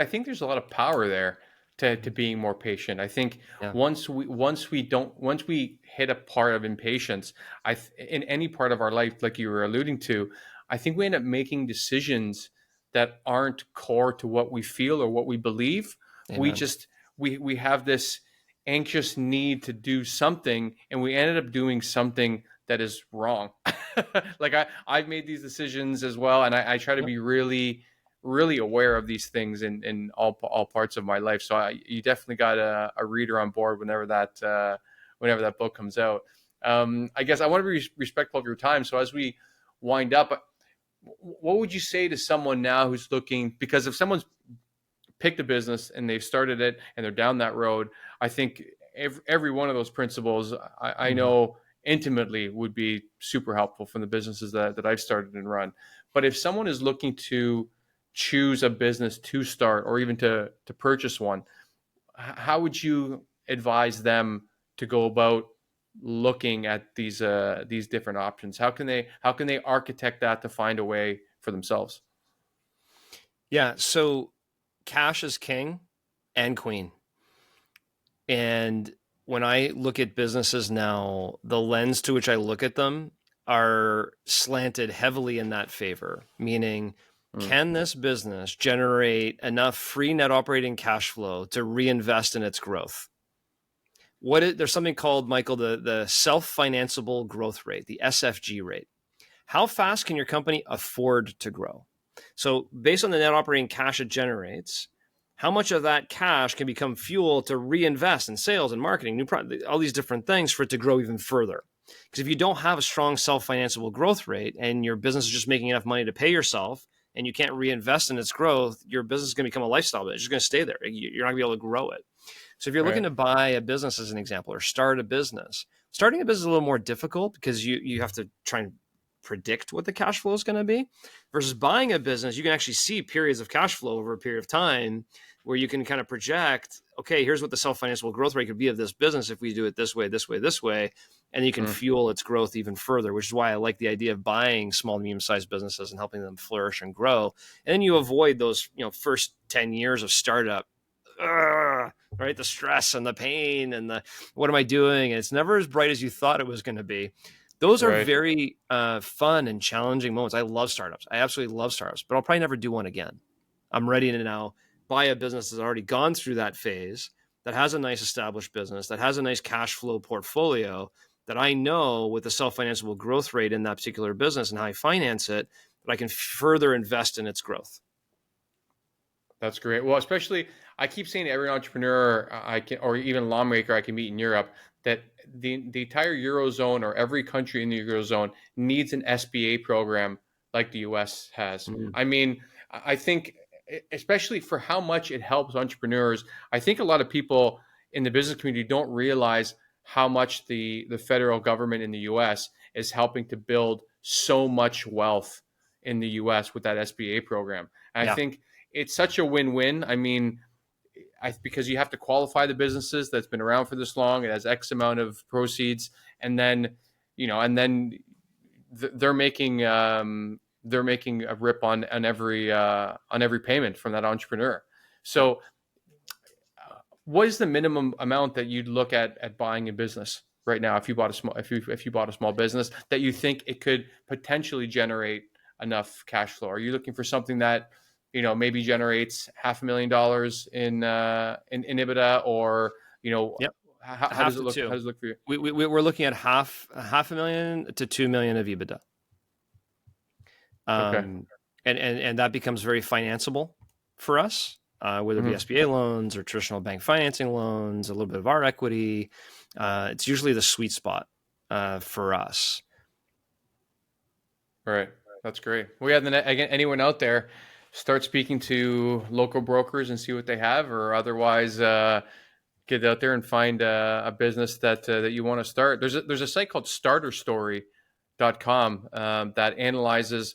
I think there's a lot of power there to being more patient. I think Yeah. once we hit a part of impatience, in any part of our life, like you were alluding to, I think we end up making decisions that aren't core to what we feel or what we believe. We Amen. just we have this anxious need to do something, and we ended up doing something that is wrong. Like I've made these decisions as well, and I try to Yep. be really aware of these things in all parts of my life. So you definitely got a reader on board whenever that book comes out. I guess I want to be respectful of your time. So as we wind up, what would you say to someone now who's looking? Because if someone's picked a business and they've started it and they're down that road, I think every one of those principles I Mhm. know intimately would be super helpful from the businesses that I've started and run. But if someone is looking to choose a business to start or even to purchase one, how would you advise them to go about looking at these different options? How can they architect that to find a way for themselves? Yeah. So cash is king and queen. And when I look at businesses now, the lens to which I look at them are slanted heavily in that favor, meaning, Mm, can this business generate enough free net operating cash flow to reinvest in its growth? There's something called, Michael, the self-financeable growth rate, the SFG rate. How fast can your company afford to grow? So based on the net operating cash it generates, how much of that cash can become fuel to reinvest in sales and marketing, all these different things for it to grow even further? Because if you don't have a strong self-financeable growth rate and your business is just making enough money to pay yourself and you can't reinvest in its growth, your business is going to become a lifestyle, but it's just going to stay there. You're not going to be able to grow it. So if you're looking right. to buy a business as an example or start a business, starting a business is a little more difficult because you have to try and predict what the cash flow is going to be versus buying a business. You can actually see periods of cash flow over a period of time where you can kind of project, okay, here's what the self-financeable growth rate could be of this business if we do it this way, this way, this way. And you can Mm, fuel its growth even further, which is why I like the idea of buying small and medium-sized businesses and helping them flourish and grow. And then you avoid those, first 10 years of startup, right? The stress and the pain and the what am I doing? And it's never as bright as you thought it was going to be. Those are right. very fun and challenging moments. I love startups. I absolutely love startups, but I'll probably never do one again. I'm ready to now buy a business that's already gone through that phase, that has a nice established business, that has a nice cash flow portfolio, that I know with the self-financeable growth rate in that particular business and how I finance it, that I can further invest in its growth. That's great. Well, especially I keep saying to every entrepreneur I can, or even lawmaker I can meet in Europe, that the entire eurozone or every country in the eurozone needs an SBA program like the U.S. has. Mm. I mean, I think especially for how much it helps entrepreneurs. I think a lot of people in the business community don't realize how much the federal government in the U.S. is helping to build so much wealth in the U.S. with that SBA program. And I Yeah. think it's such a win-win. I mean, because you have to qualify the businesses that's been around for this long. It has X amount of proceeds, and then they're making a rip on every payment from that entrepreneur. Yep. So, what is the minimum amount that you'd look at buying a business right now if you bought a small business that you think it could potentially generate enough cash flow? Are you looking for something that maybe generates $500,000 in EBITDA, or Yep. how Half does it to look? How two. does it look for you? We're looking at half a million to 2 million of EBITDA. Okay. And that becomes very financeable for us, whether it be Hmm. SBA loans or traditional bank financing loans, a little bit of our equity. It's usually the sweet spot for us. All right. That's great. Well, yeah, then again, anyone out there, start speaking to local brokers and see what they have, or otherwise, get out there and find a business that you want to start. There's a site called starterstory.com that analyzes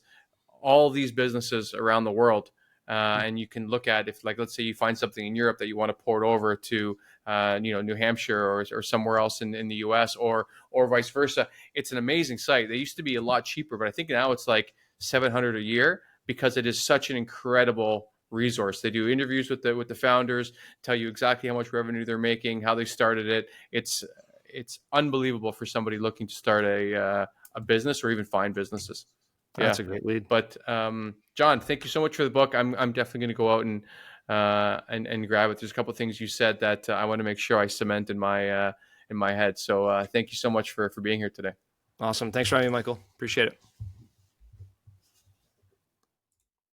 all these businesses around the world. And you can look at, if, like, let's say you find something in Europe that you want to port over to, New Hampshire, or somewhere else in the U.S., or vice versa. It's an amazing site. They used to be a lot cheaper, but I think now it's like 700 a year because it is such an incredible resource. They do interviews with the founders, tell you exactly how much revenue they're making, how they started it. It's unbelievable for somebody looking to start a business or even find businesses. Yeah. That's a great lead. But John, thank you so much for the book. I'm definitely going to go out and grab it. There's a couple of things you said that I want to make sure I cement in my head. So thank you so much for being here today. Awesome. Thanks for having me, Michael. Appreciate it.